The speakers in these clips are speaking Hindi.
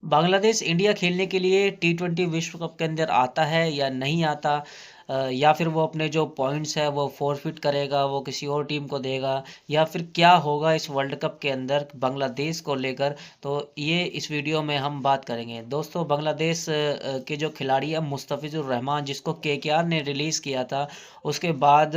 बांग्लादेश इंडिया खेलने के लिए टी20 विश्व कप के अंदर आता है या नहीं आता, या फिर वो अपने जो पॉइंट्स है वो फोरफिट करेगा, वो किसी और टीम को देगा, या फिर क्या होगा इस वर्ल्ड कप के अंदर बांग्लादेश को लेकर। तो ये इस वीडियो में हम बात करेंगे। दोस्तों, बांग्लादेश के जो खिलाड़ी है मुस्तफिजुर रहमान, जिसको केकेआर ने रिलीज़ किया था, उसके बाद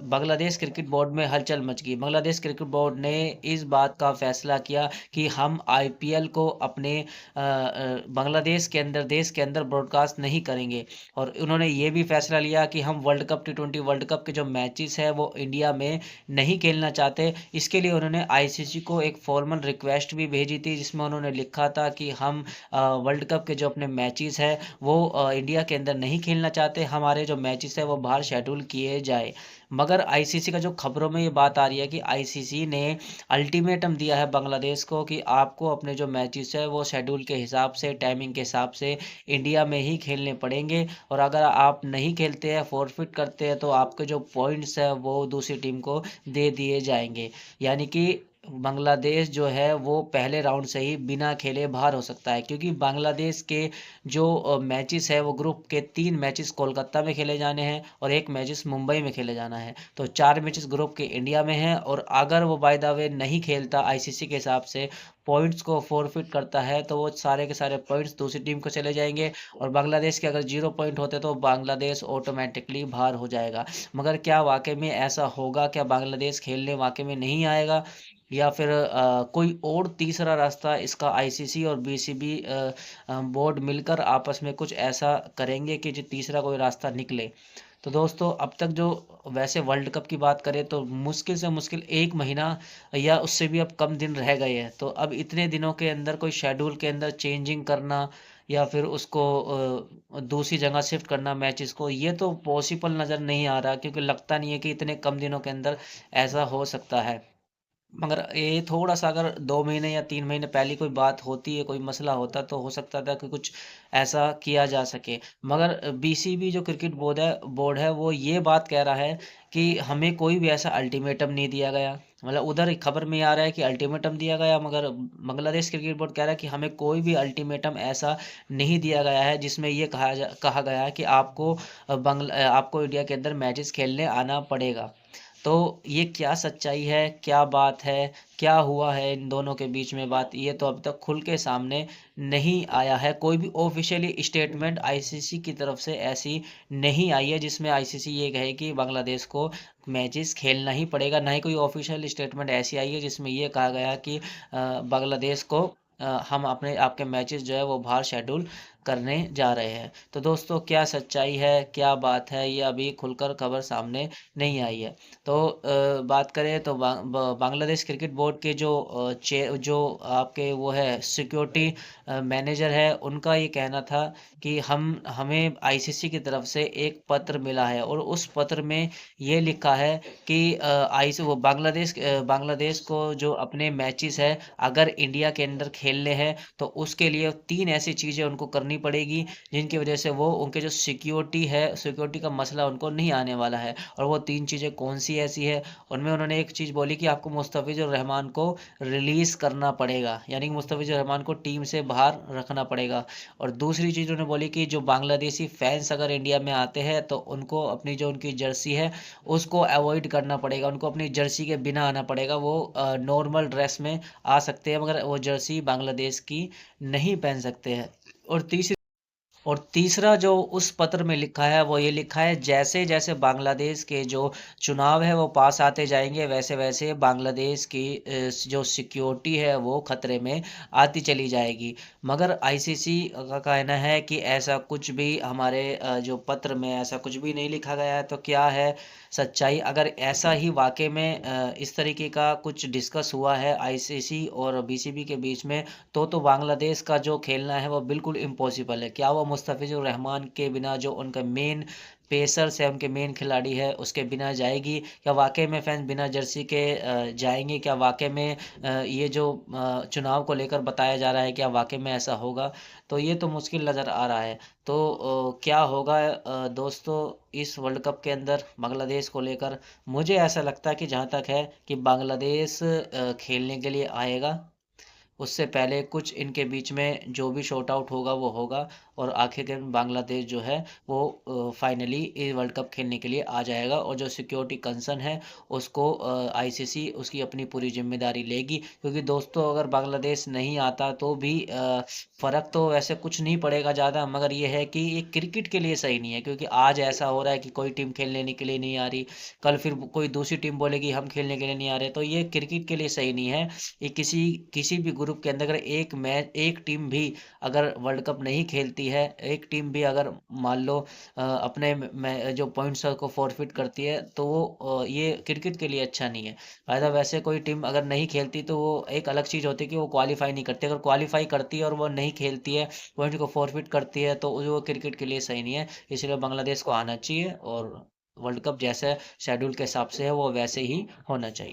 बांग्लादेश क्रिकेट बोर्ड में हलचल मच गई। बांग्लादेश क्रिकेट बोर्ड ने इस बात का फैसला किया कि हम आईपीएल को अपने बांग्लादेश के अंदर, देश के अंदर ब्रॉडकास्ट नहीं करेंगे। और उन्होंने ये भी फैसला लिया कि हम वर्ल्ड कप टी20 वर्ल्ड कप के जो मैचेस है वो इंडिया में नहीं खेलना चाहते। इसके लिए उन्होंने आईसीसी को एक फॉर्मल रिक्वेस्ट भी भेजी थी, जिसमें उन्होंने लिखा था कि हम वर्ल्ड कप के जो अपने मैचेस है वो इंडिया के अंदर नहीं खेलना चाहते, हमारे जो मैचेस है वो बाहर शेड्यूल किए जाए। मगर आईसीसी का जो खबरों में ये बात आ रही है कि आईसीसी ने अल्टीमेटम दिया है बांग्लादेश को कि आपको अपने जो मैचेस है वो शेड्यूल के हिसाब से, टाइमिंग के हिसाब से इंडिया में ही खेलने पड़ेंगे। और अगर आप नहीं खेलते हैं, फॉरफिट करते हैं, तो आपके जो पॉइंट्स है वो दूसरी टीम को दे दिए जाएंगे। यानी कि बांग्लादेश जो है वो पहले राउंड से ही बिना खेले बाहर हो सकता है, क्योंकि बांग्लादेश के जो मैचेस है वो ग्रुप के 3 मैचेस कोलकाता में खेले जाने हैं और एक मैचेस मुंबई में खेले जाना है। तो 4 मैचेस ग्रुप के इंडिया में हैं, और अगर वो बाय द वे नहीं खेलता आईसीसी के हिसाब से, पॉइंट्स को फोरफिट करता है, तो वो सारे के सारे पॉइंट्स दूसरी टीम को चले जाएंगे। और बांग्लादेश के अगर 0 पॉइंट होते तो बांग्लादेश ऑटोमेटिकली बाहर हो जाएगा। मगर क्या वाकई में ऐसा होगा? क्या बांग्लादेश खेलने वाकई में नहीं आएगा, या फिर कोई और तीसरा रास्ता इसका आईसीसी और बीसीबी बोर्ड मिलकर आपस में कुछ ऐसा करेंगे कि जो तीसरा कोई रास्ता निकले? तो दोस्तों, अब तक जो, वैसे वर्ल्ड कप की बात करें तो मुश्किल से मुश्किल 1 महीना या उससे भी अब कम दिन रह गए हैं। तो अब इतने दिनों के अंदर कोई शेड्यूल के अंदर चेंजिंग करना, या फिर उसको दूसरी जगह शिफ्ट करना मैचेस को, ये तो पॉसिबल नज़र नहीं आ रहा, क्योंकि लगता नहीं है कि इतने कम दिनों के अंदर ऐसा हो सकता है। मगर ये थोड़ा-सा अगर 2 महीने या 3 महीने पहले कोई बात होती है, कोई मसला होता, तो हो सकता था कि कुछ ऐसा किया जा सके। मगर बीसीबी जो क्रिकेट बोर्ड है वो ये बात कह रहा है कि हमें कोई भी ऐसा अल्टीमेटम नहीं दिया गया। मतलब उधर खबर में आ रहा है कि अल्टीमेटम दिया गया, मगर बांग्लादेश क्रिकेट बोर्ड कह रहा है कि हमें कोई भी अल्टीमेटम ऐसा नहीं दिया गया है जिसमें ये कहा गया है कि आपको इंडिया के अंदर मैचेस खेलने आना पड़ेगा। तो ये क्या सच्चाई है, क्या बात है, क्या हुआ है इन दोनों के बीच में बात, ये तो अब तक खुल के सामने नहीं आया है। कोई भी ऑफिशियली स्टेटमेंट आईसीसी की तरफ से ऐसी नहीं आई है जिसमें आईसीसी ये कहे कि बांग्लादेश को मैचेस खेलना ही पड़ेगा। ना ही कोई ऑफिशियल स्टेटमेंट ऐसी आई है जिसमें ये कहा गया कि बांग्लादेश को हम अपने आपके मैचेस जो है वो बाहर शेड्यूल करने जा रहे हैं। तो दोस्तों, क्या सच्चाई है, क्या बात है, ये अभी खुलकर खबर सामने नहीं आई है। तो बात करें तो बांग्लादेश क्रिकेट बोर्ड के जो आपके वो है सिक्योरिटी मैनेजर है, उनका ये कहना था कि हमें आईसीसी की तरफ से एक पत्र मिला है, और उस पत्र में ये लिखा है कि आईसी वो बांग्लादेश को जो अपने मैचेस है अगर इंडिया के अंदर खेलने हैं, तो उसके लिए 3 ऐसी चीज़ें उनको करनी पड़ेगी जिनकी वजह से वो उनके जो सिक्योरिटी का मसला उनको नहीं आने वाला है। और वो 3 चीज़ें कौन सी ऐसी है? उनमें उन्होंने एक चीज़ बोली कि आपको मुस्तफिजुर रहमान को रिलीज़ करना पड़ेगा, यानी कि मुस्तफिजुर रहमान को टीम से बाहर रखना पड़ेगा। और दूसरी चीज़ उन्होंने बोली कि जो बांग्लादेशी फैंस अगर इंडिया में आते हैं तो उनको अपनी जो उनकी जर्सी है उसको अवॉइड करना पड़ेगा, उनको अपनी जर्सी के बिना आना पड़ेगा। वो नॉर्मल ड्रेस में आ सकते हैं, मगर वो जर्सी बांग्लादेश की नहीं पहन सकते हैं। और तीसरा जो उस पत्र में लिखा है वो ये लिखा है, जैसे जैसे बांग्लादेश के जो चुनाव है वो पास आते जाएंगे, वैसे वैसे बांग्लादेश की जो सिक्योरिटी है वो खतरे में आती चली जाएगी। मगर आईसीसी का कहना है कि ऐसा कुछ भी हमारे जो पत्र में ऐसा कुछ भी नहीं लिखा गया है। तो क्या है सच्चाई? अगर ऐसा ही वाकई में इस तरीके का कुछ डिस्कस हुआ है आईसीसी और बीसीबी के बीच में, तो बांग्लादेश का जो खेलना है वो बिल्कुल इम्पॉसिबल है। क्या वो मुस्तफिजुर रहमान के बिना, जो उनका मेन पेसर्स है, उनके मेन खिलाड़ी है, उसके बिना जाएगी? क्या वाकई में फैंस बिना जर्सी के जाएंगे? क्या वाकई में ये जो चुनाव को लेकर बताया जा रहा है, क्या वाकई में ऐसा होगा? तो ये तो मुश्किल नज़र आ रहा है। तो क्या होगा दोस्तों इस वर्ल्ड कप के अंदर बांग्लादेश को लेकर? मुझे ऐसा लगता है कि जहाँ तक है कि बांग्लादेश खेलने के लिए आएगा, उससे पहले कुछ इनके बीच में जो भी शॉट आउट होगा वो होगा, और आखिर में बांग्लादेश जो है वो फाइनली ये वर्ल्ड कप खेलने के लिए आ जाएगा। और जो सिक्योरिटी कंसर्न है उसको आईसीसी उसकी अपनी पूरी जिम्मेदारी लेगी, क्योंकि दोस्तों अगर बांग्लादेश नहीं आता तो भी फ़र्क तो वैसे कुछ नहीं पड़ेगा ज़्यादा, मगर ये है कि ये क्रिकेट के लिए सही नहीं है, क्योंकि आज ऐसा हो रहा है कि कोई टीम खेलने के लिए नहीं आ रही, कल फिर कोई दूसरी टीम बोलेगी हम खेलने के लिए नहीं आ रहे, तो ये क्रिकेट के लिए सही नहीं है। ये किसी किसी भी ग्रुप के अंदर अगर एक टीम भी अगर वर्ल्ड कप नहीं खेलती है, एक टीम भी अगर मान लो अपने जो पॉइंट्स को फॉरफिट करती है, तो वो ये क्रिकेट के लिए अच्छा नहीं है। फायदा वैसे कोई टीम अगर नहीं खेलती तो वो एक अलग चीज़ होती है कि वो क्वालिफाई नहीं करती, अगर क्वालिफाई करती है और वो नहीं खेलती है, पॉइंट को फॉरफिट करती है, तो वो क्रिकेट के लिए सही नहीं है। इसलिए बांग्लादेश को आना चाहिए, और वर्ल्ड कप जैसे शेड्यूल के हिसाब से है वो वैसे ही होना चाहिए।